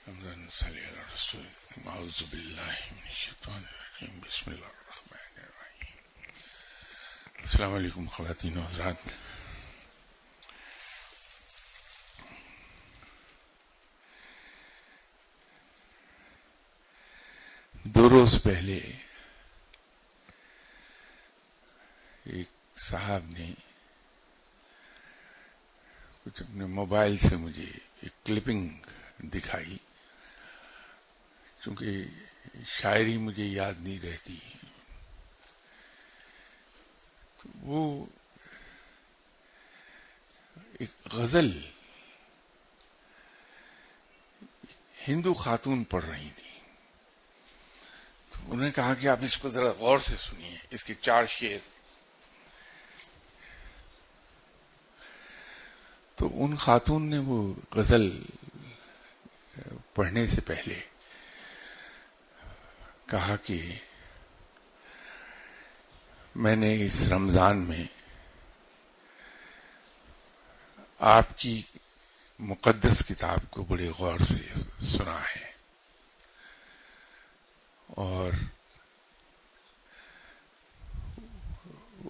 رمضان صلی اللہ علیہ وسلم اعوذ باللہ من الشیطان الرجیم بسم اللہ الرحمن الرحیم. السلام علیکم خواتین و حضرات. دو روز پہلے ایک صاحب نے کچھ اپنے موبائل سے مجھے ایک کلپنگ دکھائی. چونکہ شاعری مجھے یاد نہیں رہتی تو وہ ایک غزل ہندو خاتون پڑھ رہی تھی. تو انہوں نے کہا کہ آپ اس کو ذرا غور سے سنیے, اس کے 4 شعر. تو ان خاتون نے وہ غزل پڑھنے سے پہلے کہا کہ میں نے اس رمضان میں آپ کی مقدس کتاب کو بڑے غور سے سنا ہے, اور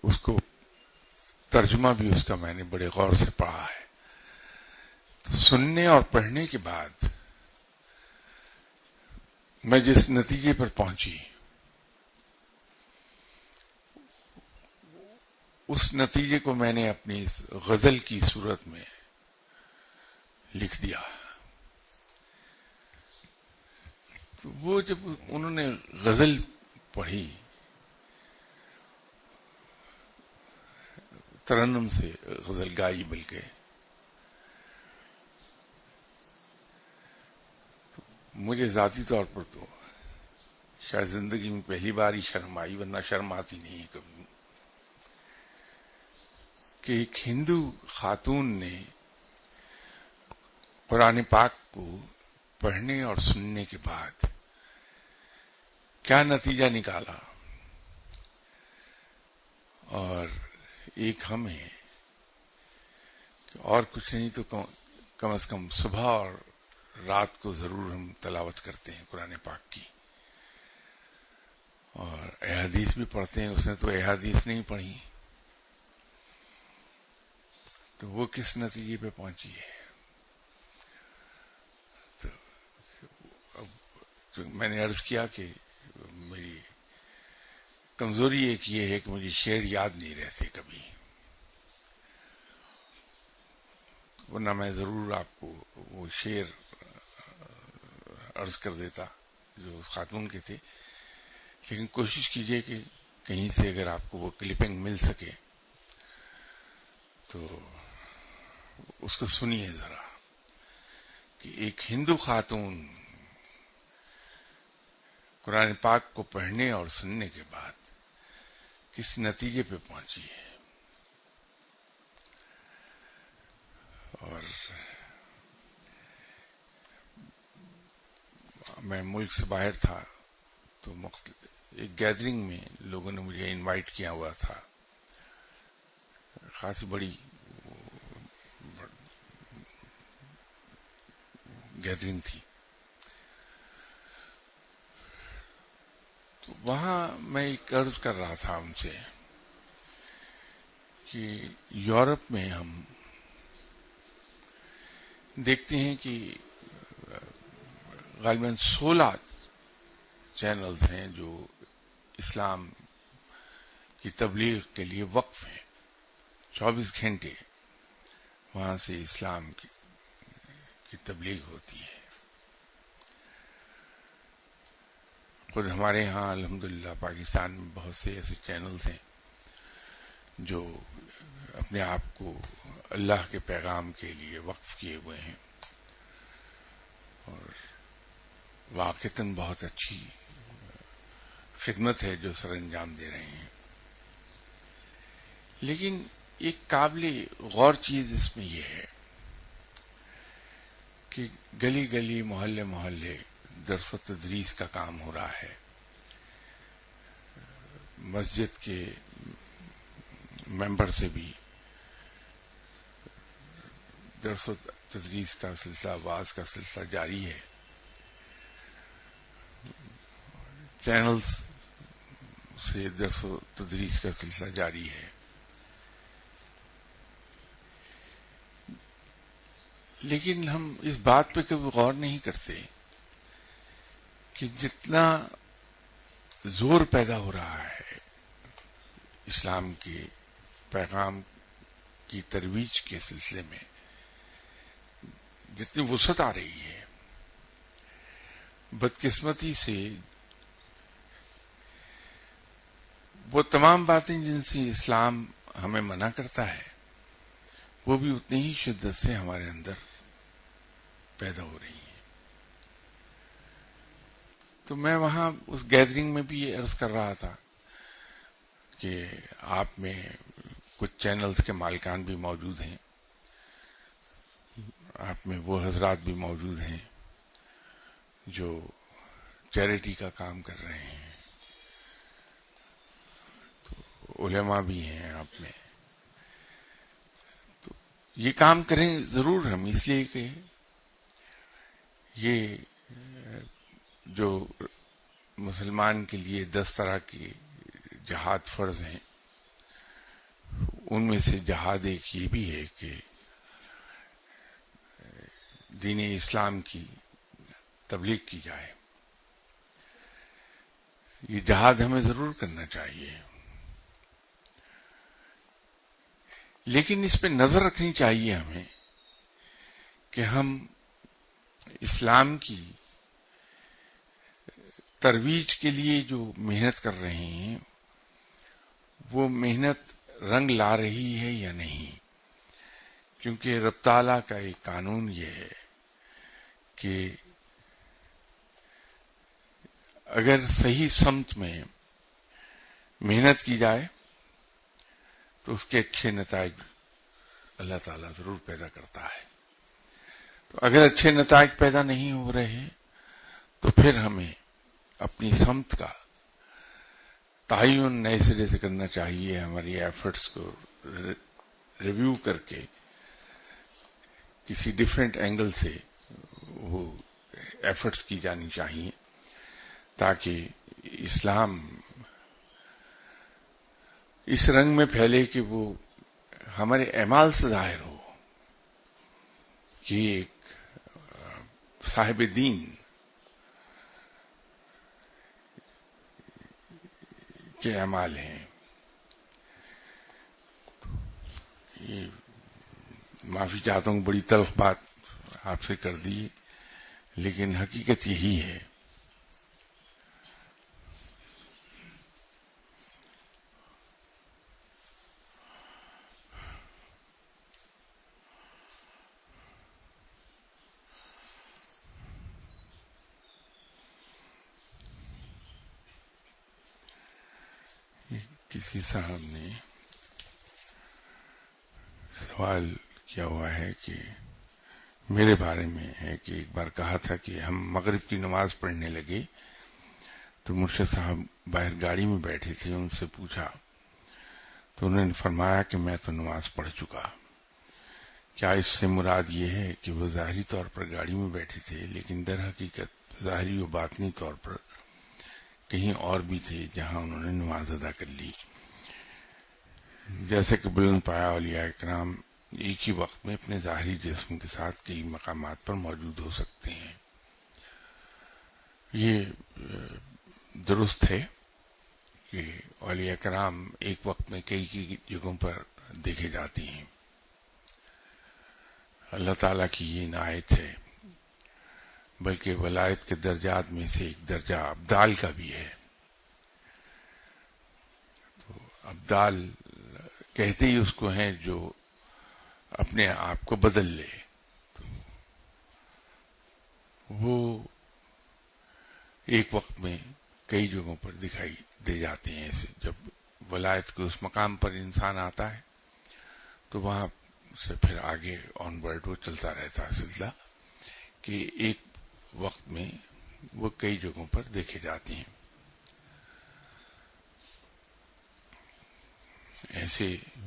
اس کو ترجمہ بھی اس کا میں نے بڑے غور سے پڑھا ہے. تو سننے اور پڑھنے کے بعد میں جس نتیجے پر پہنچی اس نتیجے کو میں نے اپنی اس غزل کی صورت میں لکھ دیا. تو وہ جب انہوں نے غزل پڑھی, ترنم سے غزل گائی, بلکہ مجھے ذاتی طور پر تو شاید زندگی میں پہلی بار ہی شرم آئی, ورنہ شرم آتی نہیں ہے کبھی, کہ ایک ہندو خاتون نے قرآن پاک کو پڑھنے اور سننے کے بعد کیا نتیجہ نکالا. اور ایک ہم ہیں کہ اور کچھ نہیں تو کم از کم صبح اور رات کو ضرور ہم تلاوت کرتے ہیں قرآن پاک کی, اور احادیث بھی پڑھتے ہیں. اس نے تو احادیث نہیں پڑھی, تو وہ کس نتیجے پہ پہنچی ہے. تو میں نے عرض کیا کہ میری کمزوری ایک یہ ہے کہ مجھے شعر یاد نہیں رہتے کبھی, ورنہ میں ضرور آپ کو وہ شعر عرض کر دیتا جو اس خاتون کے تھے. لیکن کوشش کیجئے کہ کہیں سے اگر آپ کو وہ کلپنگ مل سکے تو اس کو سنیے ذرا, کہ ایک ہندو خاتون قرآن پاک کو پڑھنے اور سننے کے بعد کس نتیجے پہ پہنچی ہے. اور میں ملک سے باہر تھا, تو ایک گیدرنگ میں لوگوں نے مجھے انوائٹ کیا ہوا تھا. خاصی بڑی گیدرنگ تھی. تو وہاں میں ایک عرض کر رہا تھا ان سے کہ یورپ میں ہم دیکھتے ہیں کہ غالباً 16 چینلز ہیں جو اسلام کی تبلیغ کے لیے وقف ہیں. 24 گھنٹے وہاں سے اسلام کی تبلیغ ہوتی ہے. خود ہمارے ہاں الحمدللہ پاکستان میں بہت سے ایسے چینلز ہیں جو اپنے آپ کو اللہ کے پیغام کے لیے وقف کیے ہوئے ہیں, اور واقعتاً بہت اچھی خدمت ہے جو سر انجام دے رہے ہیں. لیکن ایک قابل غور چیز اس میں یہ ہے کہ گلی گلی محلے محلے درس و تدریس کا کام ہو رہا ہے. مسجد کے ممبر سے بھی درس و تدریس کا سلسلہ, واعظ کا سلسلہ جاری ہے. چینلز سے درس و تدریس کا سلسلہ جاری ہے. لیکن ہم اس بات پہ کبھی غور نہیں کرتے کہ جتنا زور پیدا ہو رہا ہے اسلام کے پیغام کی ترویج کے سلسلے میں، جتنی وسعت آ رہی ہے، بدقسمتی سے وہ تمام باتیں جن سے اسلام ہمیں منع کرتا ہے وہ بھی اتنی ہی شدت سے ہمارے اندر پیدا ہو رہی ہیں. تو میں وہاں اس گیدرنگ میں بھی یہ عرض کر رہا تھا کہ آپ میں کچھ چینلز کے مالکان بھی موجود ہیں، آپ میں وہ حضرات بھی موجود ہیں جو چیریٹی کا کام کر رہے ہیں، تو علماء بھی ہیں آپ میں. تو یہ کام کریں ضرور ہم، اس لیے کہ یہ جو مسلمان کے لیے 10 طرح کے جہاد فرض ہیں، ان میں سے جہاد ایک یہ بھی ہے کہ دین اسلام کی تبلیغ کی جائے. یہ جہاد ہمیں ضرور کرنا چاہیے، لیکن اس پہ نظر رکھنی چاہیے ہمیں کہ ہم اسلام کی ترویج کے لیے جو محنت کر رہے ہیں وہ محنت رنگ لا رہی ہے یا نہیں. کیونکہ رب تعالیٰ کا ایک قانون یہ ہے کہ اگر صحیح سمت میں محنت کی جائے تو اس کے اچھے نتائج اللہ تعالیٰ ضرور پیدا کرتا ہے. تو اگر اچھے نتائج پیدا نہیں ہو رہے تو پھر ہمیں اپنی سمت کا تعین نئے سرے سے کرنا چاہیے. ہماری ایفرٹس کو ریویو کر کے کسی ڈفرینٹ اینگل سے وہ ایفرٹس کی جانی چاہیے تاکہ اسلام اس رنگ میں پھیلے کہ وہ ہمارے اعمال سے ظاہر ہو کہ ایک صاحب دین کے اعمال ہیں. یہ معافی چاہتا ہوں، بڑی تلخ بات آپ سے کر دی، لیکن حقیقت یہی ہے. کسی صاحب نے سوال کیا ہوا ہے کہ میرے بارے میں ہے کہ ایک بار کہا تھا کہ ہم مغرب کی نماز پڑھنے لگے تو مرشد صاحب باہر گاڑی میں بیٹھے تھے، ان سے پوچھا تو انہوں نے فرمایا کہ میں تو نماز پڑھ چکا. کیا اس سے مراد یہ ہے کہ وہ ظاہری طور پر گاڑی میں بیٹھے تھے لیکن در حقیقت ظاہری و باطنی طور پر کہیں اور بھی تھے جہاں انہوں نے نماز ادا کر لی؟ جیسے کہ بلند پایا اولیاء کرام ایک ہی وقت میں اپنے ظاہری جسم کے ساتھ کئی مقامات پر موجود ہو سکتے ہیں. یہ درست ہے کہ اولیاء کرام ایک وقت میں کئی جگہوں پر دیکھے جاتی ہیں. اللہ تعالیٰ کی یہ عنایت ہے. بلکہ ولایت کے درجات میں سے ایک درجہ ابدال کا بھی ہے. تو ابدال کہتے ہی اس کو ہیں جو اپنے آپ کو بدل لے. تو وہ ایک وقت میں کئی جگہوں پر دکھائی دے جاتے ہیں. ایسے جب ولایت کے اس مقام پر انسان آتا ہے تو وہاں سے پھر آگے آن ورڈ وہ چلتا رہتا ہے سلسلہ کہ ایک وقت میں وہ کئی جگہوں پر دیکھے جاتے ہیں. ایسے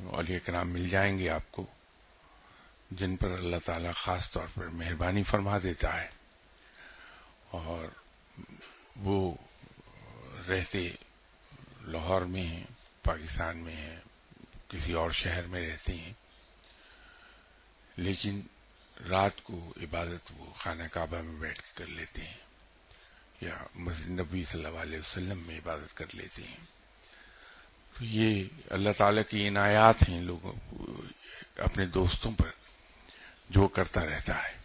اولیاء کرام مل جائیں گے آپ کو جن پر اللہ تعالیٰ خاص طور پر مہربانی فرما دیتا ہے اور وہ رہتے لاہور میں ہیں، پاکستان میں ہیں، کسی اور شہر میں رہتے ہیں، لیکن رات کو عبادت وہ خانہ کعبہ میں بیٹھ کے کر لیتے ہیں یا مسجد نبی صلی اللہ علیہ وسلم میں عبادت کر لیتے ہیں. تو یہ اللہ تعالیٰ کی عنایات ہیں لوگوں اپنے دوستوں پر جو کرتا رہتا ہے.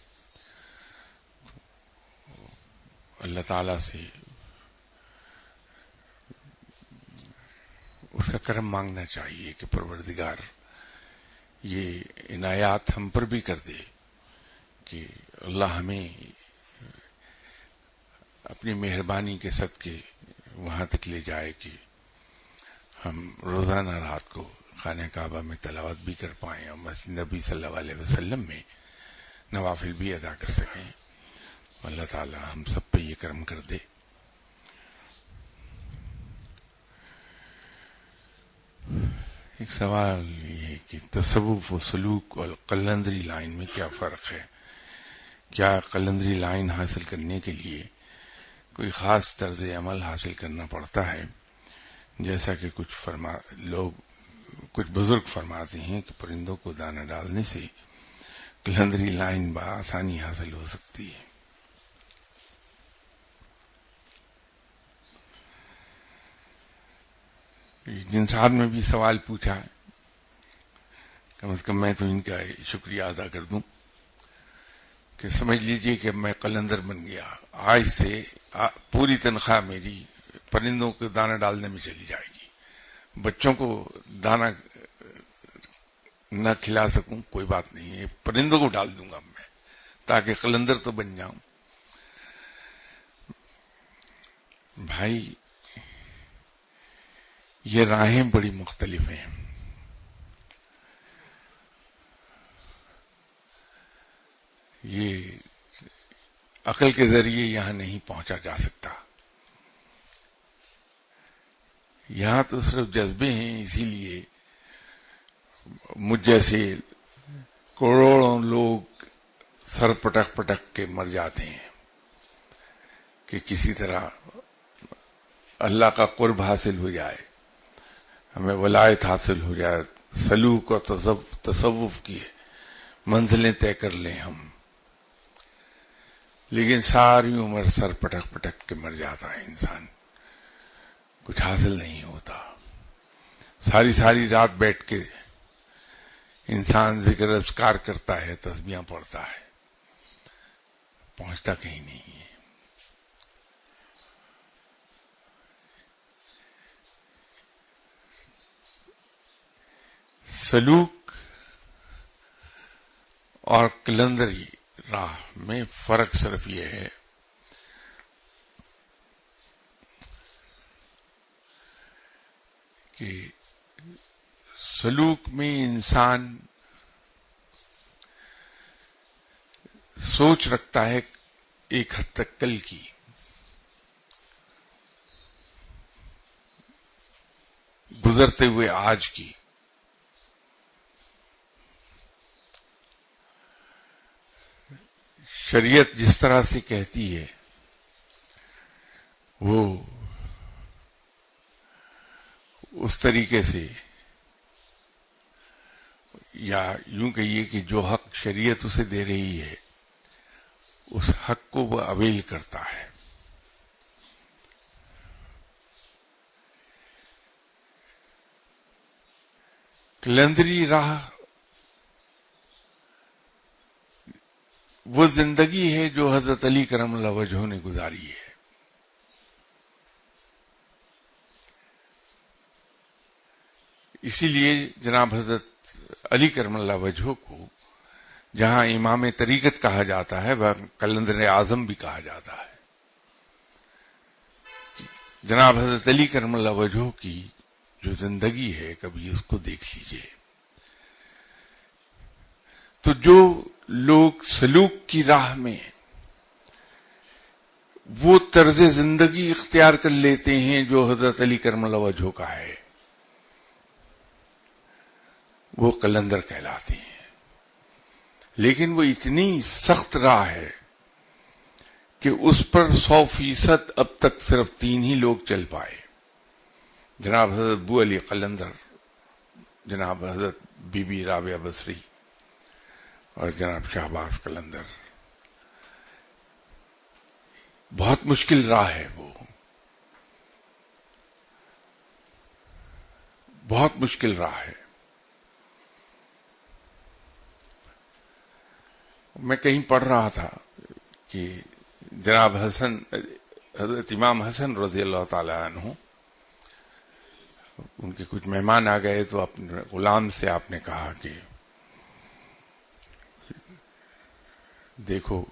اللہ تعالیٰ سے اس کا کرم مانگنا چاہیے کہ پروردگار یہ عنایات ہم پر بھی کر دے کہ اللہ ہمیں اپنی مہربانی کے صدقے وہاں تک لے جائے کہ ہم روزانہ رات کو خانہ کعبہ میں تلاوت بھی کر پائیں اور مسجد نبی صلی اللہ علیہ وسلم میں نوافل بھی ادا کر سکیں. اللہ تعالی ہم سب پہ یہ کرم کر دے. ایک سوال یہ ہے کہ تصوف و سلوک اور قلندری لائن میں کیا فرق ہے؟ کیا قلندری لائن حاصل کرنے کے لیے کوئی خاص طرز عمل حاصل کرنا پڑتا ہے؟ جیسا کہ کچھ بزرگ فرماتے ہیں کہ پرندوں کو دانہ ڈالنے سے قلندری لائن بآسانی حاصل ہو سکتی ہے. جن صاحب نے بھی سوال پوچھا ہے، کم از کم میں تو ان کا شکریہ ادا کر دوں کہ سمجھ لیجئے کہ میں قلندر بن گیا. آج سے پوری تنخواہ میری پرندوں کو دانہ ڈالنے میں چلی جائے گی. بچوں کو دانہ نہ کھلا سکوں کوئی بات نہیں ہے، پرندوں کو ڈال دوں گا میں تاکہ قلندر تو بن جاؤں. بھائی یہ راہیں بڑی مختلف ہیں. یہ عقل کے ذریعے یہاں نہیں پہنچا جا سکتا. یہاں تو صرف جذبے ہیں. اسی لیے مجھ جیسے کروڑوں لوگ سر پٹک پٹک کے مر جاتے ہیں کہ کسی طرح اللہ کا قرب حاصل ہو جائے، ہمیں ولایت حاصل ہو جائے، سلوک اور تصوف کی منزلیں طے کر لیں ہم. لیکن ساری عمر سر پٹک پٹک کے مر جاتا ہے انسان، کچھ حاصل نہیں ہوتا. ساری رات بیٹھ کے انسان ذکر اذکار کرتا ہے، تسبیحاں پڑھتا ہے، پہنچتا کہیں نہیں ہے. سلوک اور قلندری راہ میں فرق صرف یہ ہے کہ سلوک میں انسان سوچ رکھتا ہے ایک حد تک کل کی، گزرتے ہوئے آج کی. شریعت جس طرح سے کہتی ہے وہ اس طریقے سے، یا یوں کہیے کہ جو حق شریعت اسے دے رہی ہے اس حق کو وہ اویل کرتا ہے. قلندری راہ وہ زندگی ہے جو حضرت علی کرم اللہ وجہہ نے گزاری ہے. اسی لیے جناب حضرت علی کرم اللہ وجہہ کو جہاں امام طریقت کہا جاتا ہے وہ قلندر اعظم بھی کہا جاتا ہے. جناب حضرت علی کرم اللہ وجہہ کی جو زندگی ہے کبھی اس کو دیکھ لیجئے. تو جو لوگ سلوک کی راہ میں وہ طرز زندگی اختیار کر لیتے ہیں جو حضرت علی کرم اللہ وجہہ کا ہے، وہ قلندر کہلاتے ہیں. لیکن وہ اتنی سخت راہ ہے کہ اس پر 100% اب تک صرف 3 ہی لوگ چل پائے، جناب حضرت ابو علی قلندر، جناب حضرت بی بی رابعہ بصری اور جناب شہباز قلندر. بہت مشکل راہ ہے، وہ بہت مشکل راہ ہے. میں کہیں پڑھ رہا تھا کہ جناب حضرت امام حسن رضی اللہ تعالی عنہ، ان کے کچھ مہمان آ گئے تو اپنے غلام سے آپ نے کہا کہ دیکھو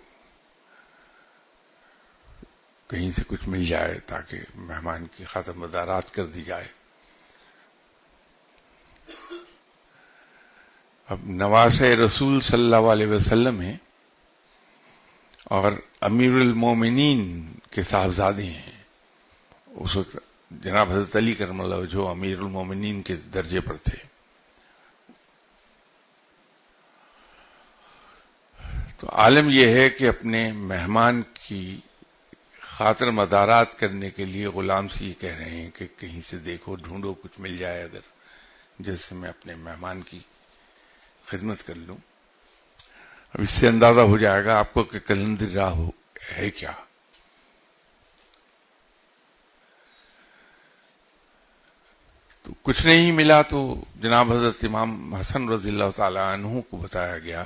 کہیں سے کچھ مل جائے تاکہ مہمان کی خاطر مدارات کر دی جائے. اب نواسہ رسول صلی اللہ علیہ وسلم ہیں اور امیر المومنین کے صاحبزادے ہیں. اس وقت جناب حضرت علی کرم اللہ وجہہ امیر المومنین کے درجے پر تھے. تو عالم یہ ہے کہ اپنے مہمان کی خاطر مدارات کرنے کے لیے غلام سے یہ کہہ رہے ہیں کہ کہیں سے دیکھو، ڈھونڈو، کچھ مل جائے اگر، جس سے میں اپنے مہمان کی خدمت کر لوں. اب اس سے اندازہ ہو جائے گا آپ کو کہ قلندر راہ ہے کیا. تو کچھ نہیں ملا تو جناب حضرت امام حسن رضی اللہ تعالی عنہ کو بتایا گیا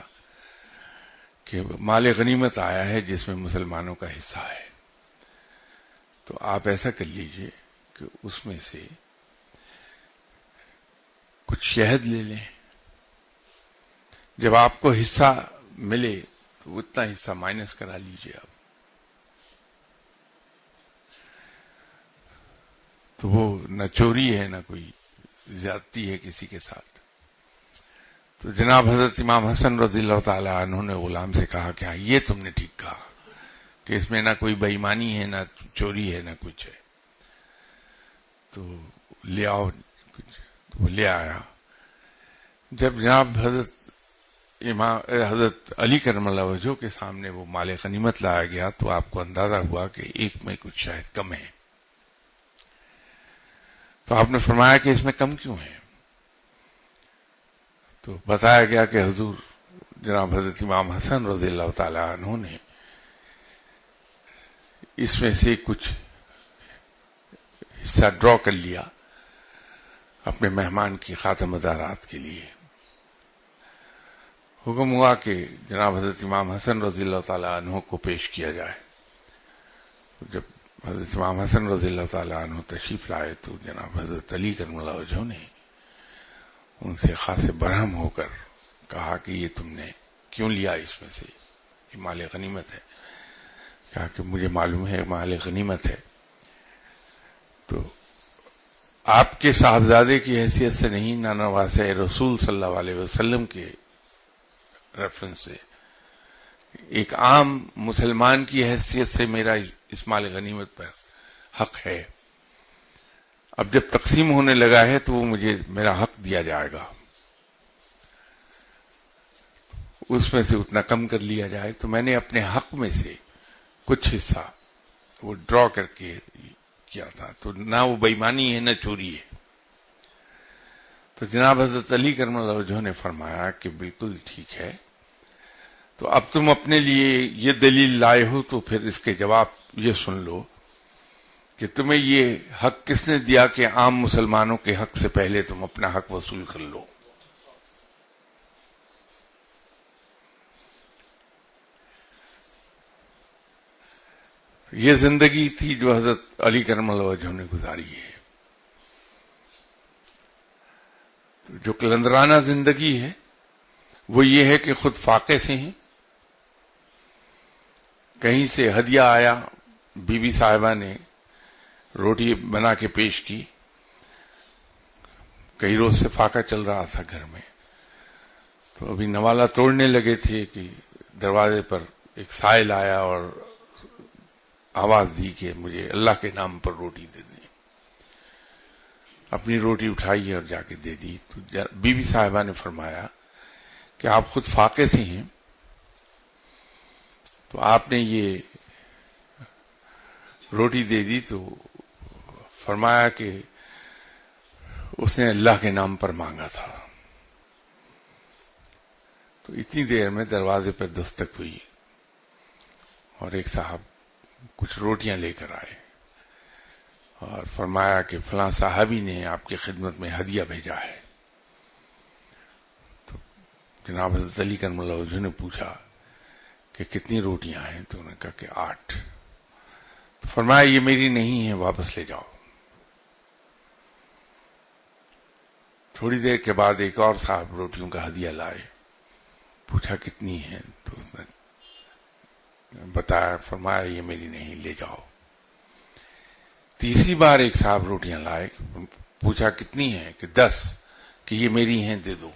کہ مال غنیمت آیا ہے جس میں مسلمانوں کا حصہ ہے. تو آپ ایسا کر لیجئے کہ اس میں سے کچھ شہد لے لیں. جب آپ کو حصہ ملے تو اتنا حصہ مائنس کرا لیجئے آپ. تو وہ نہ چوری ہے نہ کوئی زیادتی ہے کسی کے ساتھ. تو جناب حضرت امام حسن رضی اللہ تعالی عنہ نے غلام سے کہا کہ ہاں یہ تم نے ٹھیک کہا کہ اس میں نہ کوئی بے ایمانی ہے، نہ چوری ہے، نہ کچھ ہے. تو لے آؤ کچھ. تو وہ لے آیا. جب جناب حضرت علی کرم اللہ وجہہ کے سامنے وہ مال غنیمت لایا گیا تو آپ کو اندازہ ہوا کہ ایک میں کچھ شاید کم ہے. تو آپ نے فرمایا کہ اس میں کم کیوں ہے؟ تو بتایا گیا کہ حضور جناب حضرت امام حسن رضی اللہ تعالی عنہ نے اس میں سے کچھ حصہ ڈرا کر لیا اپنے مہمان کی خاطر مدارات کے لیے. حکم ہوا کہ جناب حضرت امام حسن رضی اللہ تعالی عنہ کو پیش کیا جائے. جب حضرت امام حسن رضی اللہ تعالی عنہ تشریف لائے تو جناب حضرت علی کرم اللہ وجہہ نے ان سے خاص برہم ہو کر کہا کہ یہ تم نے کیوں لیا اس میں سے، یہ مال غنیمت ہے. کہا کہ مجھے معلوم ہے مال غنیمت ہے. تو آپ کے صاحبزادے کی حیثیت سے نہیں، نہ نواسہ رسول صلی اللہ علیہ وسلم کے ریفرنس سے، ایک عام مسلمان کی حیثیت سے میرا اس مال غنیمت پر حق ہے. اب جب تقسیم ہونے لگا ہے تو وہ مجھے میرا حق دیا جائے گا، اس میں سے اتنا کم کر لیا جائے. تو میں نے اپنے حق میں سے کچھ حصہ وہ ڈرا کر کے کیا تھا. تو نہ وہ بے ایمانی ہے نہ چوری ہے. تو جناب حضرت علی کرم اللہ وجہہ نے فرمایا کہ بالکل ٹھیک ہے. تو اب تم اپنے لیے یہ دلیل لائے ہو تو پھر اس کے جواب یہ سن لو کہ تمہیں یہ حق کس نے دیا کہ عام مسلمانوں کے حق سے پہلے تم اپنا حق وصول کر لو. یہ زندگی تھی جو حضرت علی کرم اللہ وجہہ نے گزاری ہے. جو قلندرانہ زندگی ہے وہ یہ ہے کہ خود فاقے سے ہیں. کہیں سے ہدیہ آیا، بی بی صاحبہ نے روٹی بنا کے پیش کی. کئی روز سے فاقہ چل رہا تھا گھر میں. تو ابھی نوالا توڑنے لگے تھے کہ دروازے پر ایک سائل آیا اور آواز دی کہ مجھے اللہ کے نام پر روٹی دے دیں. اپنی روٹی اٹھائی اور جا کے دے دی. تو بی بی صاحبہ نے فرمایا کہ آپ خود فاقے سے ہیں تو آپ نے یہ روٹی دے دی تو فرمایا کہ اس نے اللہ کے نام پر مانگا تھا. تو اتنی دیر میں دروازے پر دستک ہوئی اور ایک صاحب کچھ روٹیاں لے کر آئے اور فرمایا کہ فلاں صاحبی نے آپ کی خدمت میں ہدیہ بھیجا ہے. تو جناب حضرت علی کرم اللہ وجہہ نے پوچھا کہ کتنی روٹیاں ہیں؟ تو انہوں نے کہا کہ 8. تو فرمایا یہ میری نہیں ہے، واپس لے جاؤ. تھوڑی دیر کے بعد ایک اور صاحب روٹیوں کا ہدیہ لائے، پوچھا کتنی ہیں؟ تو اس نے بتایا، فرمایا یہ میری نہیں، لے جاؤ. تیسری بار ایک صاحب روٹیاں لائے، پوچھا کتنی ہیں؟ کہ 10. کہ یہ میری ہیں، دے دو.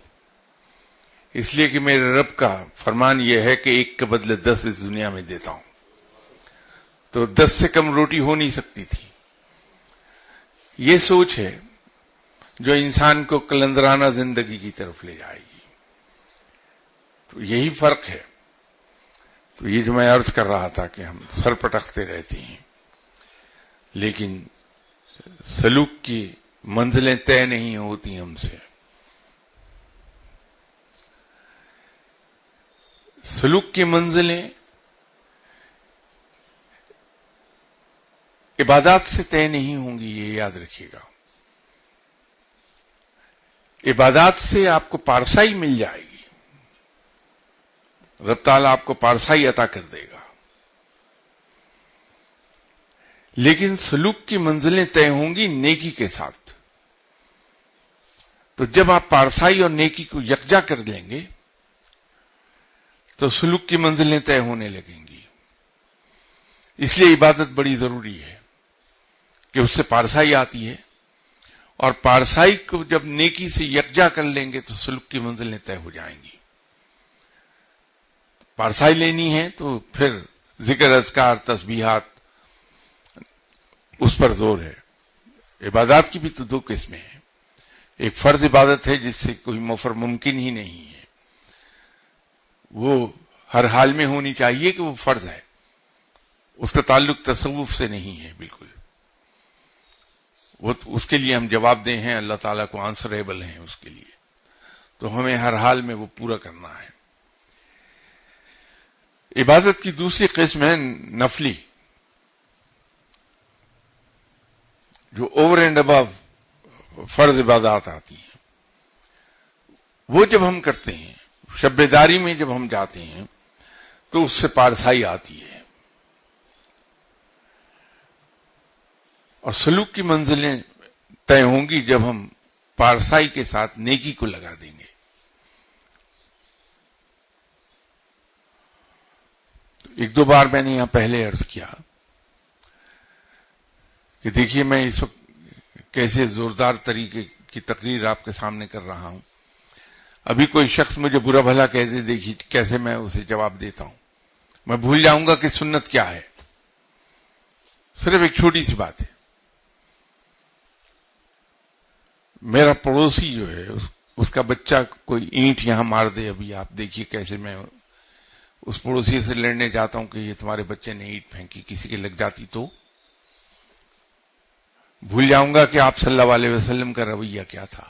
اس لیے کہ میرے رب کا فرمان یہ ہے کہ 1 کے بدلے 10 اس دنیا میں دیتا ہوں. تو 10 سے کم روٹی ہو نہیں سکتی تھی. یہ سوچ ہے جو انسان کو کلندرانہ زندگی کی طرف لے جائے گی. تو یہی فرق ہے. تو یہ جو میں عرض کر رہا تھا کہ ہم سر پٹکتے رہتے ہیں لیکن سلوک کی منزلیں طے نہیں ہوتی ہم سے. سلوک کی منزلیں عبادات سے طے نہیں ہوں گی، یہ یاد رکھیے گا. عبادات سے آپ کو پارسائی مل جائے گی، رب تعالیٰ آپ کو پارسائی عطا کر دے گا. لیکن سلوک کی منزلیں طے ہوں گی نیکی کے ساتھ. تو جب آپ پارسائی اور نیکی کو یکجا کر لیں گے تو سلوک کی منزلیں طے ہونے لگیں گی. اس لیے عبادت بڑی ضروری ہے کہ اس سے پارسائی آتی ہے، اور پارسائی کو جب نیکی سے یکجا کر لیں گے تو سلوک کی منزلیں طے ہو جائیں گی. پارسائی لینی ہے تو پھر ذکر، اذکار، تسبیحات، اس پر زور ہے. عبادات کی بھی تو 2 قسمیں ہیں. ایک فرض عبادت ہے جس سے کوئی مفر ممکن ہی نہیں ہے، وہ ہر حال میں ہونی چاہیے کہ وہ فرض ہے، اس کا تعلق تصوف سے نہیں ہے بالکل. وہ اس کے لیے ہم جواب دہ ہیں، اللہ تعالیٰ کو آنسریبل ہیں اس کے لیے. تو ہمیں ہر حال میں وہ پورا کرنا ہے. عبادت کی دوسری قسم ہے نفلی، جو اوور اینڈ ابو فرض عبادات آتی ہیں. وہ جب ہم کرتے ہیں، شب بیداری میں جب ہم جاتے ہیں تو اس سے پارسائی آتی ہے، اور سلوک کی منزلیں طے ہوں گی جب ہم پارسائی کے ساتھ نیکی کو لگا دیں گے. ایک دو بار میں نے یہاں پہلے عرض کیا کہ دیکھیے میں اس وقت کیسے زوردار طریقے کی تقریر آپ کے سامنے کر رہا ہوں. ابھی کوئی شخص مجھے برا بھلا کہہ دے، دیکھیے کیسے میں اسے جواب دیتا ہوں. میں بھول جاؤں گا کہ سنت کیا ہے. صرف ایک چھوٹی سی بات ہے، میرا پڑوسی جو ہے اس کا بچہ کوئی اینٹ یہاں مار دے، ابھی آپ دیکھیے کیسے میں اس پڑوسی سے لڑنے جاتا ہوں کہ یہ تمہارے بچے نے اینٹ پھینکی، کسی کے لگ جاتی تو بھول جاؤں گا کہ آپ صلی اللہ علیہ وسلم کا رویہ کیا تھا.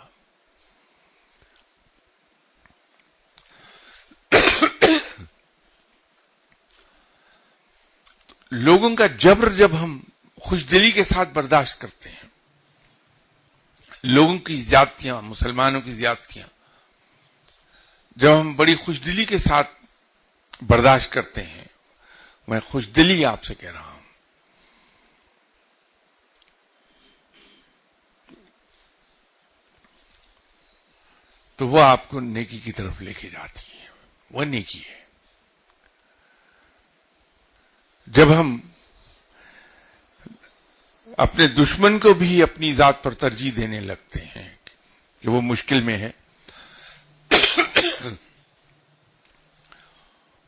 لوگوں کا جبر جب ہم خوش دلی کے ساتھ برداشت کرتے ہیں، لوگوں کی زیادتیاں، مسلمانوں کی زیادتیاں جب ہم بڑی خوش دلی کے ساتھ برداشت کرتے ہیں، میں خوش دلی آپ سے کہہ رہا ہوں، تو وہ آپ کو نیکی کی طرف لے کے جاتی ہے. وہ نیکی ہے. جب ہم اپنے دشمن کو بھی اپنی ذات پر ترجیح دینے لگتے ہیں کہ وہ مشکل میں ہے،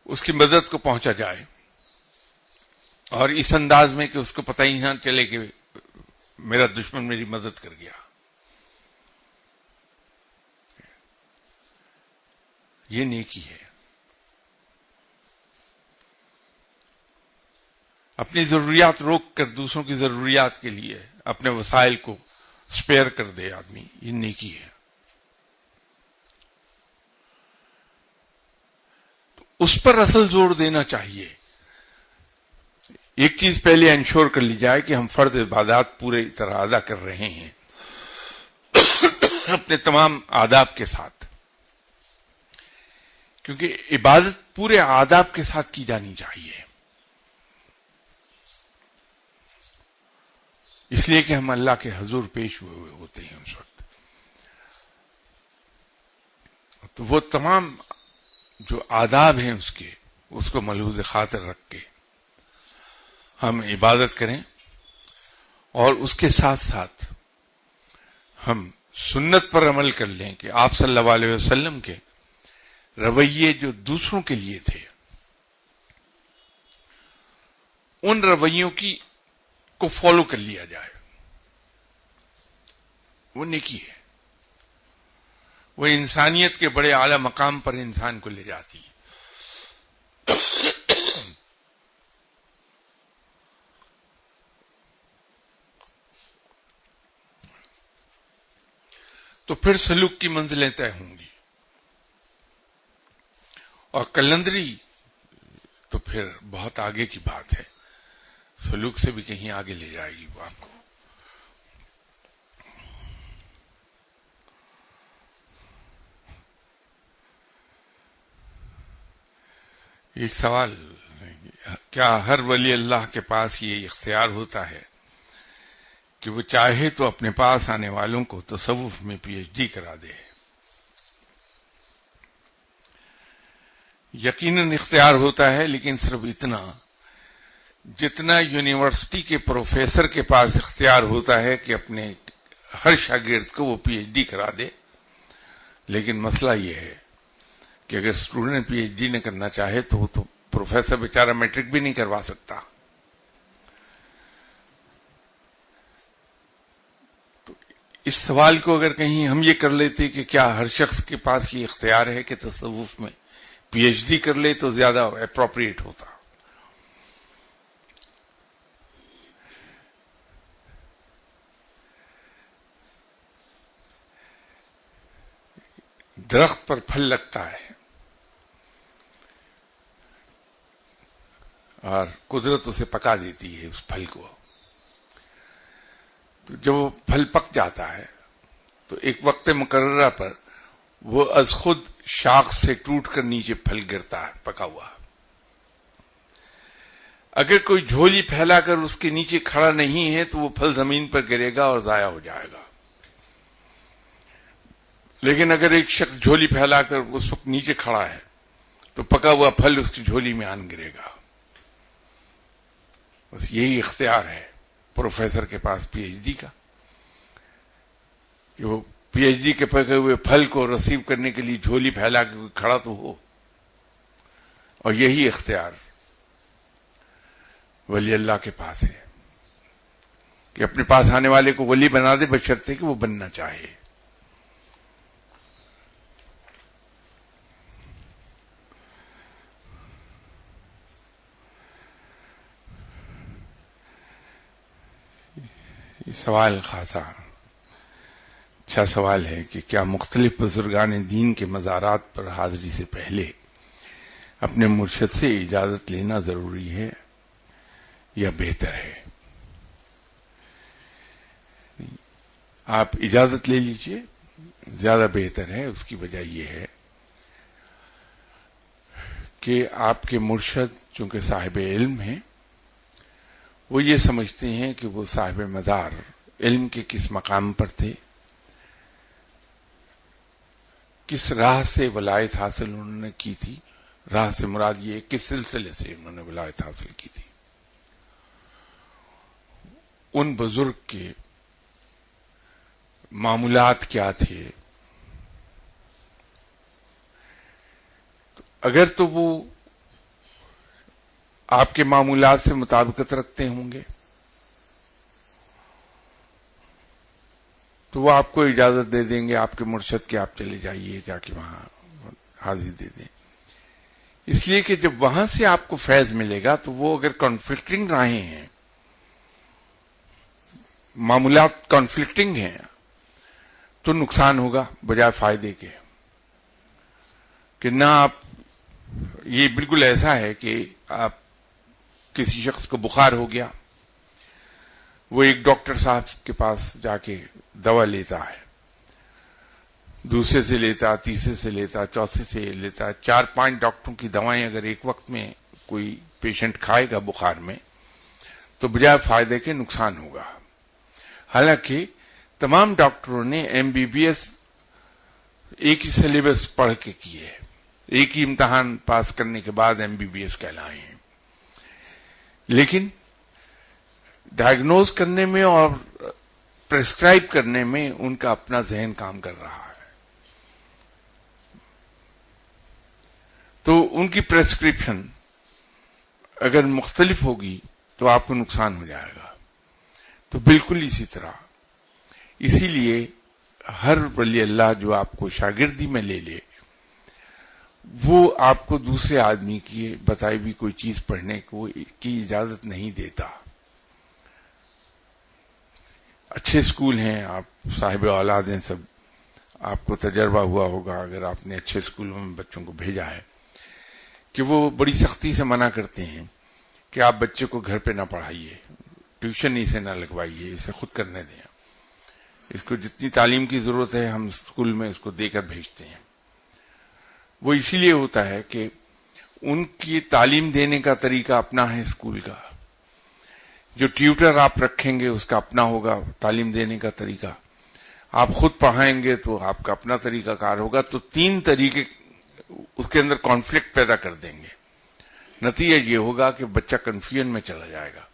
اس کی مدد کو پہنچا جائے، اور اس انداز میں کہ اس کو پتہ ہی نہ چلے کہ میرا دشمن میری مدد کر گیا، یہ نیکی ہے. اپنی ضروریات روک کر دوسروں کی ضروریات کے لیے اپنے وسائل کو سپیئر کر دے آدمی، یہ نیکی ہے. تو اس پر اصل زور دینا چاہیے. ایک چیز پہلے انشور کر لی جائے کہ ہم فرض عبادات پورے طرح ادا کر رہے ہیں اپنے تمام آداب کے ساتھ، کیونکہ عبادت پورے آداب کے ساتھ کی جانی چاہیے، اس لیے کہ ہم اللہ کے حضور پیش ہوئے ہوتے ہیں اس وقت. تو وہ تمام جو آداب ہیں اس کو ملحوظ خاطر رکھ کے ہم عبادت کریں، اور اس کے ساتھ ساتھ ہم سنت پر عمل کر لیں کہ آپ صلی اللہ علیہ وسلم کے رویے جو دوسروں کے لیے تھے، ان رویوں کو فالو کر لیا جائے. وہ نیکی ہے، وہ انسانیت کے بڑے اعلی مقام پر انسان کو لے جاتی ہے. تو پھر سلوک کی منزلیں طے ہوں گی، اور کلندری تو پھر بہت آگے کی بات ہے، سلوک سے بھی کہیں آگے لے جائے گی وہ آپ کو. ایک سوال، کیا ہر ولی اللہ کے پاس یہ اختیار ہوتا ہے کہ وہ چاہے تو اپنے پاس آنے والوں کو تصوف میں پی ایچ ڈی کرا دے؟ یقیناً اختیار ہوتا ہے، لیکن صرف اتنا جتنا یونیورسٹی کے پروفیسر کے پاس اختیار ہوتا ہے کہ اپنے ہر شاگرد کو وہ پی ایچ ڈی کرا دے. لیکن مسئلہ یہ ہے کہ اگر اسٹوڈنٹ پی ایچ ڈی نہ کرنا چاہے تو وہ تو پروفیسر بیچارہ میٹرک بھی نہیں کروا سکتا. تو اس سوال کو اگر کہیں ہم یہ کر لیتے کہ کیا ہر شخص کے پاس یہ اختیار ہے کہ تصوف میں پی ایچ ڈی کر لے، تو زیادہ اپروپریٹ ہوتا. درخت پر پھل لگتا ہے اور قدرت اسے پکا دیتی ہے اس پھل کو. تو جب وہ پھل پک جاتا ہے تو ایک وقت مقررہ پر وہ از خود شاخ سے ٹوٹ کر نیچے پھل گرتا ہے پکا ہوا. اگر کوئی جھولی پھیلا کر اس کے نیچے کھڑا نہیں ہے تو وہ پھل زمین پر گرے گا اور ضائع ہو جائے گا. لیکن اگر ایک شخص جھولی پھیلا کر اس وقت نیچے کھڑا ہے تو پکا ہوا پھل اس کی جھولی میں آن گرے گا. بس یہی اختیار ہے پروفیسر کے پاس پی ایچ ڈی کا، کہ وہ پی ایچ ڈی کے پکے ہوئے پھل کو ریسیو کرنے کے لیے جھولی پھیلا کے کھڑا تو ہو. اور یہی اختیار ولی اللہ کے پاس ہے کہ اپنے پاس آنے والے کو ولی بنا دے، بشرطے کہ وہ بننا چاہے. یہ سوال خاصا اچھا سوال ہے کہ کیا مختلف بزرگان دین کے مزارات پر حاضری سے پہلے اپنے مرشد سے اجازت لینا ضروری ہے یا بہتر ہے؟ آپ اجازت لے لیجئے، زیادہ بہتر ہے. اس کی وجہ یہ ہے کہ آپ کے مرشد چونکہ صاحب علم ہیں، وہ یہ سمجھتے ہیں کہ وہ صاحب مدار علم کے کس مقام پر تھے، کس راہ سے ولایت حاصل انہوں نے کی تھی. راہ سے مراد یہ کس سلسلے سے انہوں نے ولایت حاصل کی تھی. ان بزرگ کے معمولات کیا تھے. اگر تو وہ آپ کے معمولات سے مطابقت رکھتے ہوں گے تو وہ آپ کو اجازت دے دیں گے، آپ کے مرشد کے آپ چلے جائیے، جا کے وہاں حاضری دے دیں. اس لیے کہ جب وہاں سے آپ کو فیض ملے گا تو وہ اگر کانفلکٹنگ راہیں ہیں، معمولات کانفلکٹنگ ہیں، تو نقصان ہوگا بجائے فائدے کے. کہ نہ آپ، یہ بالکل ایسا ہے کہ آپ کسی شخص کو بخار ہو گیا، وہ ایک ڈاکٹر صاحب کے پاس جا کے دوا لیتا ہے، دوسرے سے لیتا، تیسرے سے لیتا، چوتھے سے لیتا، 4-5 ڈاکٹروں کی دوائیں اگر ایک وقت میں کوئی پیشنٹ کھائے گا بخار میں تو بجائے فائدے کے نقصان ہوگا. حالانکہ تمام ڈاکٹروں نے MBBS ایک ہی سلیبس پڑھ کے کیے، ایک ہی امتحان پاس کرنے کے بعد MBBS کہلائے ہیں، لیکن ڈائگنوز کرنے میں اور پرسکرائب کرنے میں ان کا اپنا ذہن کام کر رہا ہے. تو ان کی پرسکرپشن اگر مختلف ہوگی تو آپ کو نقصان ہو جائے گا. تو بالکل اسی طرح، اسی لیے ہر ولی اللہ جو آپ کو شاگردی میں لے لے، وہ آپ کو دوسرے آدمی کی بتائی بھی کوئی چیز پڑھنے کی اجازت نہیں دیتا. اچھے اسکول ہیں، آپ صاحب اولاد ہیں، سب آپ کو تجربہ ہوا ہوگا اگر آپ نے اچھے اسکولوں میں بچوں کو بھیجا ہے، کہ وہ بڑی سختی سے منع کرتے ہیں کہ آپ بچے کو گھر پہ نہ پڑھائیے، ٹیوشن اسے نہ لگوائیے، اسے خود کرنے دیں، اس کو جتنی تعلیم کی ضرورت ہے ہم اسکول میں اس کو دے کر بھیجتے ہیں. وہ اسی لیے ہوتا ہے کہ ان کی تعلیم دینے کا طریقہ اپنا ہے اسکول کا، جو ٹیوٹر آپ رکھیں گے اس کا اپنا ہوگا تعلیم دینے کا طریقہ، آپ خود پڑھائیں گے تو آپ کا اپنا طریقہ کار ہوگا. تو 3 طریقے اس کے اندر کانفلکٹ پیدا کر دیں گے. نتیجہ یہ ہوگا کہ بچہ کنفیوژن میں چلا جائے گا.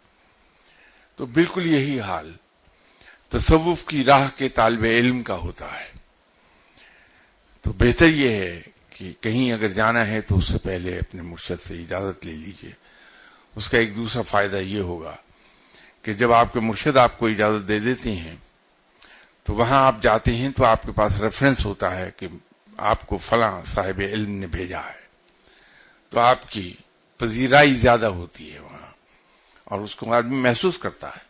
تو بالکل یہی حال تصوف کی راہ کے طالب علم کا ہوتا ہے. تو بہتر یہ ہے کہ کہیں اگر جانا ہے تو اس سے پہلے اپنے مرشد سے اجازت لے لیجئے. اس کا ایک دوسرا فائدہ یہ ہوگا کہ جب آپ کے مرشد آپ کو اجازت دے دیتے ہیں تو وہاں آپ جاتے ہیں تو آپ کے پاس ریفرنس ہوتا ہے کہ آپ کو فلاں صاحب علم نے بھیجا ہے، تو آپ کی پذیرائی زیادہ ہوتی ہے وہاں، اور اس کو آدمی محسوس کرتا ہے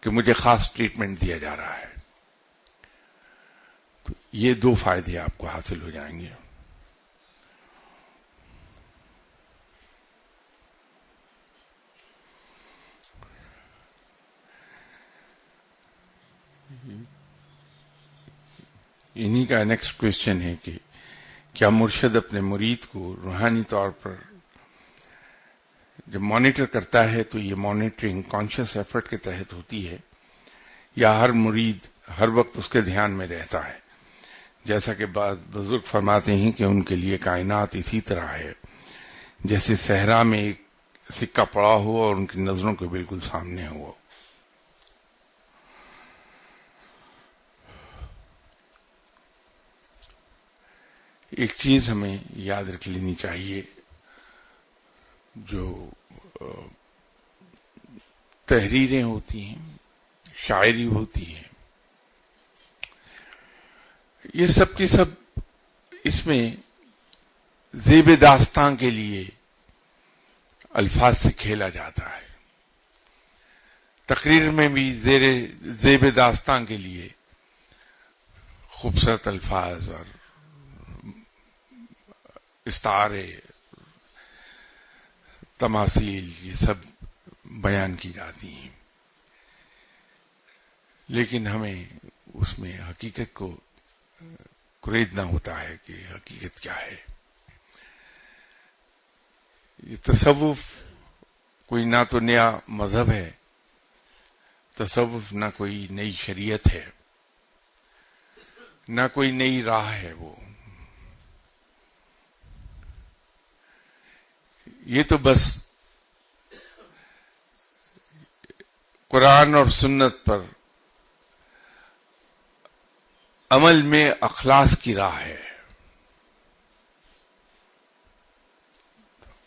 کہ مجھے خاص ٹریٹمنٹ دیا جا رہا ہے. تو یہ 2 فائدے آپ کو حاصل ہو جائیں گے. انہی کا نیکسٹ کوشچن ہے کہ کیا مرشد اپنے مرید کو روحانی طور پر جب مانیٹر کرتا ہے تو یہ مانیٹرنگ کانشیس ایفرٹ کے تحت ہوتی ہے، یا ہر مرید ہر وقت اس کے دھیان میں رہتا ہے؟ جیسا کہ بعض بزرگ فرماتے ہیں کہ ان کے لیے کائنات اسی طرح ہے جیسے صحرا میں ایک سکہ پڑا ہو اور ان کی نظروں کے بالکل سامنے ہو. ایک چیز ہمیں یاد رکھ لینی چاہیے، جو تحریریں ہوتی ہیں، شاعری ہوتی ہے، یہ سب کی سب اس میں زیب داستان کے لیے الفاظ سے کھیلا جاتا ہے. تقریر میں بھی زیب داستان کے لیے خوبصورت الفاظ اور استعارے، تماثیل، یہ سب بیان کی جاتی ہیں، لیکن ہمیں اس میں حقیقت کو قریدنا ہوتا ہے کہ حقیقت کیا ہے. یہ تصوف کوئی نہ تو نیا مذہب ہے، تصوف نہ کوئی نئی شریعت ہے، نہ کوئی نئی راہ ہے. وہ یہ تو بس قرآن اور سنت پر عمل میں اخلاص کی راہ ہے،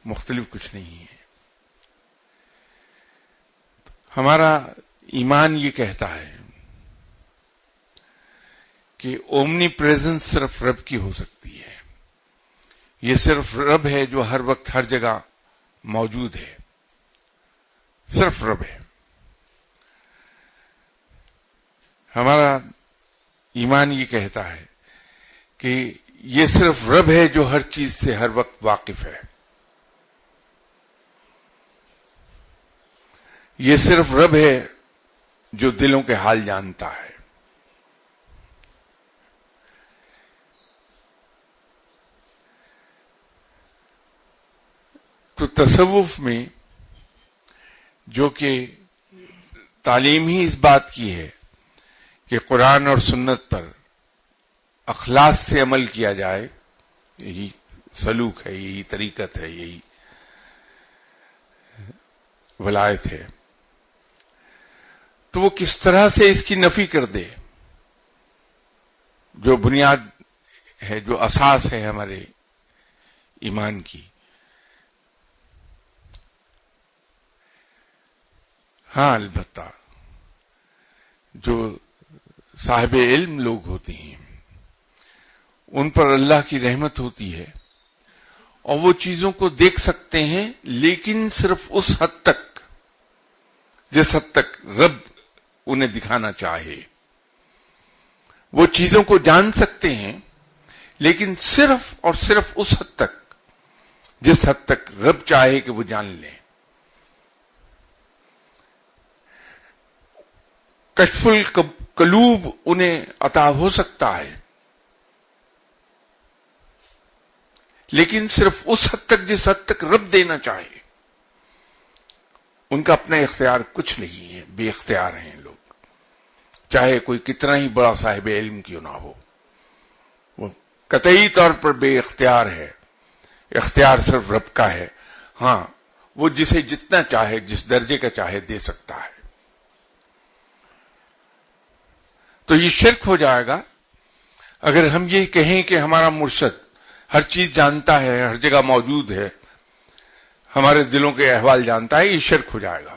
مختلف کچھ نہیں ہے. ہمارا ایمان یہ کہتا ہے کہ اومنی پریزنس صرف رب کی ہو سکتی ہے، یہ صرف رب ہے جو ہر وقت ہر جگہ موجود ہے، صرف رب ہے. ہمارا ایمان یہ کہتا ہے کہ یہ صرف رب ہے جو ہر چیز سے ہر وقت واقف ہے. یہ صرف رب ہے جو دلوں کے حال جانتا ہے. تو تصوف میں جو کہ تعلیم ہی اس بات کی ہے کہ قرآن اور سنت پر اخلاص سے عمل کیا جائے، یہی سلوک ہے، یہی طریقت ہے، یہی ولایت ہے، تو وہ کس طرح سے اس کی نفی کر دے جو بنیاد ہے، جو اساس ہے ہمارے ایمان کی. ہاں، البتہ جو صاحب علم لوگ ہوتے ہیں ان پر اللہ کی رحمت ہوتی ہے اور وہ چیزوں کو دیکھ سکتے ہیں، لیکن صرف اس حد تک جس حد تک رب انہیں دکھانا چاہے. وہ چیزوں کو جان سکتے ہیں لیکن صرف اور صرف اس حد تک جس حد تک رب چاہے کہ وہ جان لیں. کشف القلوب انہیں عطا ہو سکتا ہے لیکن صرف اس حد تک جس حد تک رب دینا چاہے. ان کا اپنا اختیار کچھ نہیں ہے، بے اختیار ہیں لوگ، چاہے کوئی کتنا ہی بڑا صاحب علم کیوں نہ ہو، وہ قطعی طور پر بے اختیار ہے. اختیار صرف رب کا ہے. ہاں، وہ جسے جتنا چاہے، جس درجے کا چاہے دے سکتا ہے. تو یہ شرک ہو جائے گا اگر ہم یہ کہیں کہ ہمارا مرشد ہر چیز جانتا ہے، ہر جگہ موجود ہے، ہمارے دلوں کے احوال جانتا ہے. یہ شرک ہو جائے گا،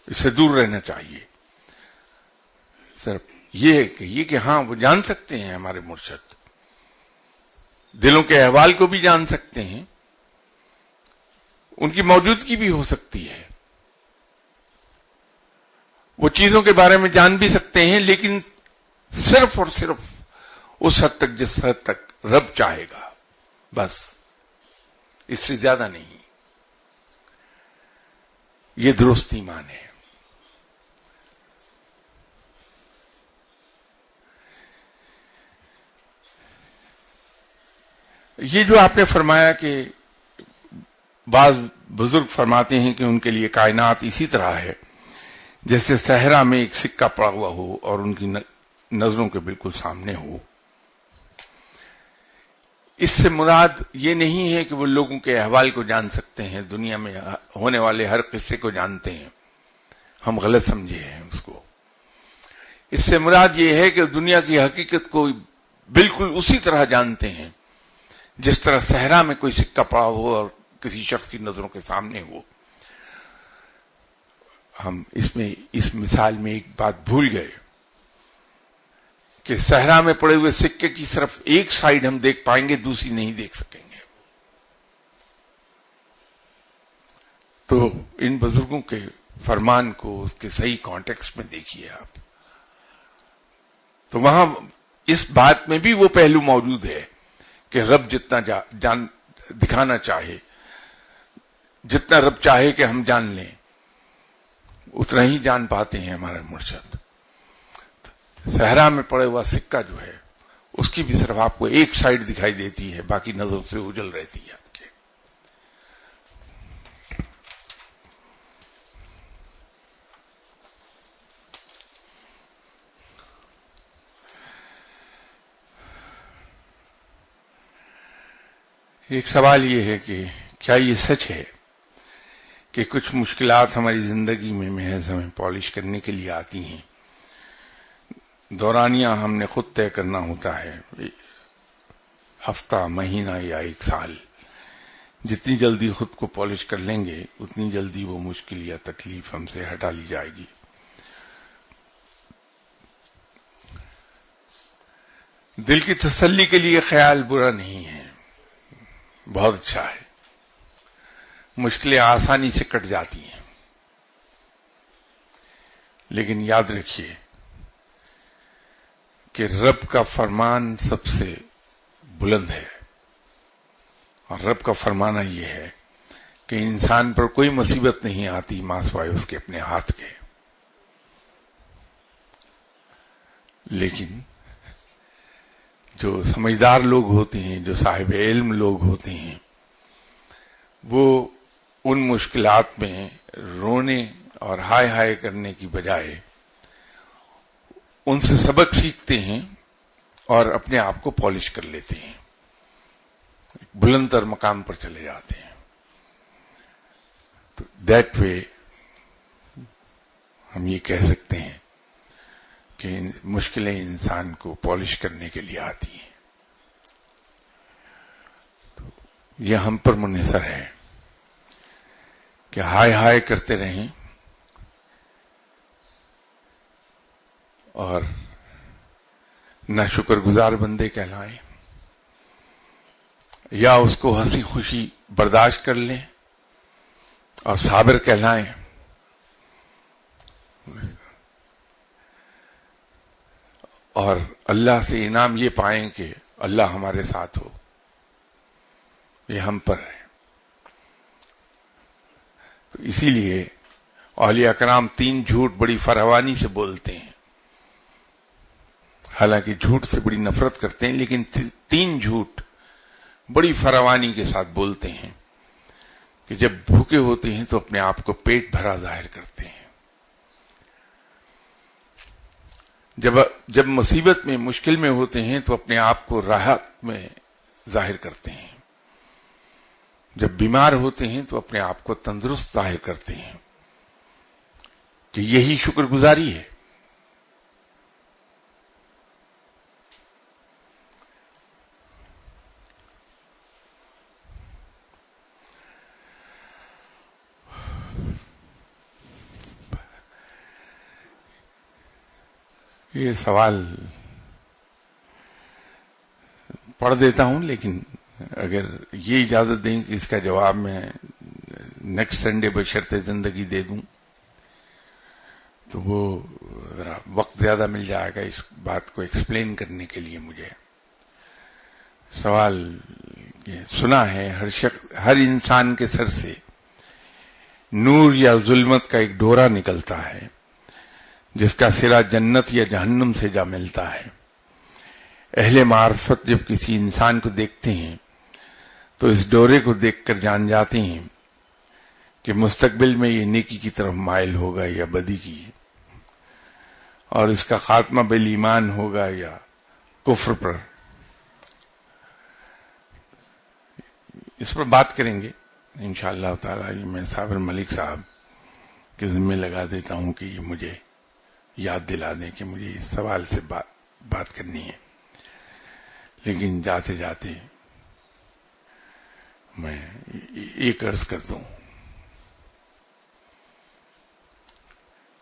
اس سے دور رہنا چاہیے. صرف یہ کہیے کہ ہاں وہ جان سکتے ہیں، ہمارے مرشد دلوں کے احوال کو بھی جان سکتے ہیں، ان کی موجودگی بھی ہو سکتی ہے، وہ چیزوں کے بارے میں جان بھی سکتے ہیں، لیکن صرف اور صرف اس حد تک جس حد تک رب چاہے گا، بس اس سے زیادہ نہیں. یہ درست ایمان ہے. یہ جو آپ نے فرمایا کہ بعض بزرگ فرماتے ہیں کہ ان کے لیے کائنات اسی طرح ہے جیسے صحرا میں ایک سکہ پڑا ہوا ہو اور ان کی نظروں کے بالکل سامنے ہو. اس سے مراد یہ نہیں ہے کہ وہ لوگوں کے احوال کو جان سکتے ہیں، دنیا میں ہونے والے ہر قصے کو جانتے ہیں. ہم غلط سمجھے ہیں اس کو. اس سے مراد یہ ہے کہ دنیا کی حقیقت کو بالکل اسی طرح جانتے ہیں جس طرح صحرا میں کوئی سکہ پڑا ہو اور کسی شخص کی نظروں کے سامنے ہو. ہم اس مثال میں ایک بات بھول گئے کہ صحرا میں پڑے ہوئے سکے کی صرف ایک سائیڈ ہم دیکھ پائیں گے، دوسری نہیں دیکھ سکیں گے. تو ان بزرگوں کے فرمان کو اس کے صحیح کانٹیکسٹ میں دیکھیے آپ، تو وہاں اس بات میں بھی وہ پہلو موجود ہے کہ رب جتنا جان دکھانا چاہے، جتنا رب چاہے کہ ہم جان لیں، اتنا ہی جان پاتے ہیں ہمارے مرشد. صحرا میں پڑے ہوا سکہ جو ہے اس کی بھی صرف آپ کو ایک سائیڈ دکھائی دیتی ہے، باقی نظر سے اوجھل رہتی ہے آپ کے. ایک سوال یہ ہے کہ کیا یہ سچ ہے کہ کچھ مشکلات ہماری زندگی میں محض ہمیں پالش کرنے کے لیے آتی ہیں، دورانیہ ہم نے خود طے کرنا ہوتا ہے، ہفتہ، مہینہ یا ایک سال. جتنی جلدی خود کو پالش کر لیں گے اتنی جلدی وہ مشکل یا تکلیف ہم سے ہٹا لی جائے گی. دل کی تسلی کے لیے خیال برا نہیں ہے، بہت اچھا ہے، مشکلیں آسانی سے کٹ جاتی ہیں، لیکن یاد رکھیے کہ رب کا فرمان سب سے بلند ہے، اور رب کا فرمانا یہ ہے کہ انسان پر کوئی مصیبت نہیں آتی ماں سوائے اس کے اپنے ہاتھ کے. لیکن جو سمجھدار لوگ ہوتے ہیں، جو صاحب علم لوگ ہوتے ہیں، وہ ان مشکلات میں رونے اور ہائے ہائے کرنے کی بجائے ان سے سبق سیکھتے ہیں اور اپنے آپ کو پالش کر لیتے ہیں، بلند تر مقام پر چلے جاتے ہیں. تو دیٹ وے ہم یہ کہہ سکتے ہیں کہ مشکلیں انسان کو پالش کرنے کے لیے آتی ہیں. تو یہ ہم پر منحصر ہے کہ ہائے ہائے کرتے رہیں اور نہ شکر گزار بندے کہلائیں، یا اس کو ہنسی خوشی برداشت کر لیں اور صابر کہلائیں، اور اللہ سے انعام یہ پائیں کہ اللہ ہمارے ساتھ ہو. یہ ہم پر ہے. تو اسی لیے اولیاء کرام 3 جھوٹ بڑی فراوانی سے بولتے ہیں، حالانکہ جھوٹ سے بڑی نفرت کرتے ہیں، لیکن 3 جھوٹ بڑی فراوانی کے ساتھ بولتے ہیں کہ جب بھوکے ہوتے ہیں تو اپنے آپ کو پیٹ بھرا ظاہر کرتے ہیں، جب مصیبت میں مشکل میں ہوتے ہیں تو اپنے آپ کو راحت میں ظاہر کرتے ہیں، جب بیمار ہوتے ہیں تو اپنے آپ کو تندرست ظاہر کرتے ہیں، کہ یہی شکر گزاری ہے. یہ سوال پڑھ دیتا ہوں، لیکن اگر یہ اجازت دیں کہ اس کا جواب میں نیکسٹ سنڈے بشرط زندگی دے دوں تو وہ ذرا وقت زیادہ مل جائے گا اس بات کو ایکسپلین کرنے کے لیے. مجھے سوال یہ سنا ہے، ہر انسان کے سر سے نور یا ظلمت کا ایک ڈورا نکلتا ہے جس کا سرا جنت یا جہنم سے جا ملتا ہے. اہل معرفت جب کسی انسان کو دیکھتے ہیں تو اس ڈورے کو دیکھ کر جان جاتے ہیں کہ مستقبل میں یہ نیکی کی طرف مائل ہوگا یا بدی کی، اور اس کا خاتمہ بالایمان ہوگا یا کفر پر. اس پر بات کریں گے انشاءاللہ تعالی. میں صابر ملک صاحب کے ذمہ لگا دیتا ہوں کہ یہ مجھے یاد دلا دیں کہ مجھے اس سوال سے بات کرنی ہے. لیکن جاتے جاتے میں ایک عرض کر دوں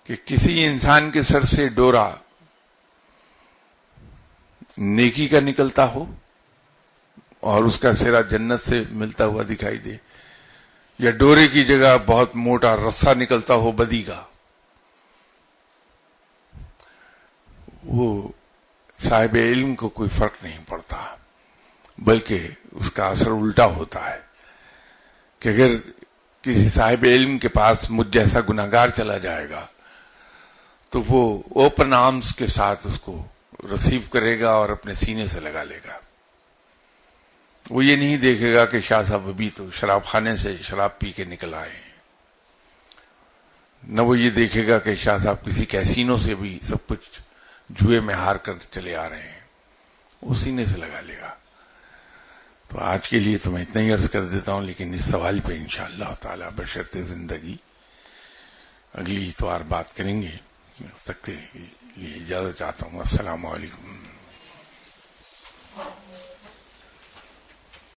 کہ کسی انسان کے سر سے ڈورا نیکی کا نکلتا ہو اور اس کا سرا جنت سے ملتا ہوا دکھائی دے، یا ڈورے کی جگہ بہت موٹا رسہ نکلتا ہو بدی کا، وہ صاحب علم کو کوئی فرق نہیں پڑتا، بلکہ اس کا اثر الٹا ہوتا ہے کہ اگر کسی صاحب علم کے پاس مجھ جیسا گناہگار چلا جائے گا تو وہ اوپن آرمز کے ساتھ اس کو ریسیو کرے گا اور اپنے سینے سے لگا لے گا. وہ یہ نہیں دیکھے گا کہ شاہ صاحب ابھی تو شراب خانے سے شراب پی کے نکل آئے ہیں، نہ وہ یہ دیکھے گا کہ شاہ صاحب کسی کیسینو سے بھی سب کچھ جوئے میں ہار کر چلے آ رہے ہیں، وہ سینے سے لگا لے گا. تو آج کے لیے تو میں اتنا ہی عرض کر دیتا ہوں، لیکن اس سوال پہ انشاءاللہ تعالی بشرط زندگی اگلی اتوار بات کریں گے. اس تک کے لیے اجازت چاہتا ہوں. السلام علیکم.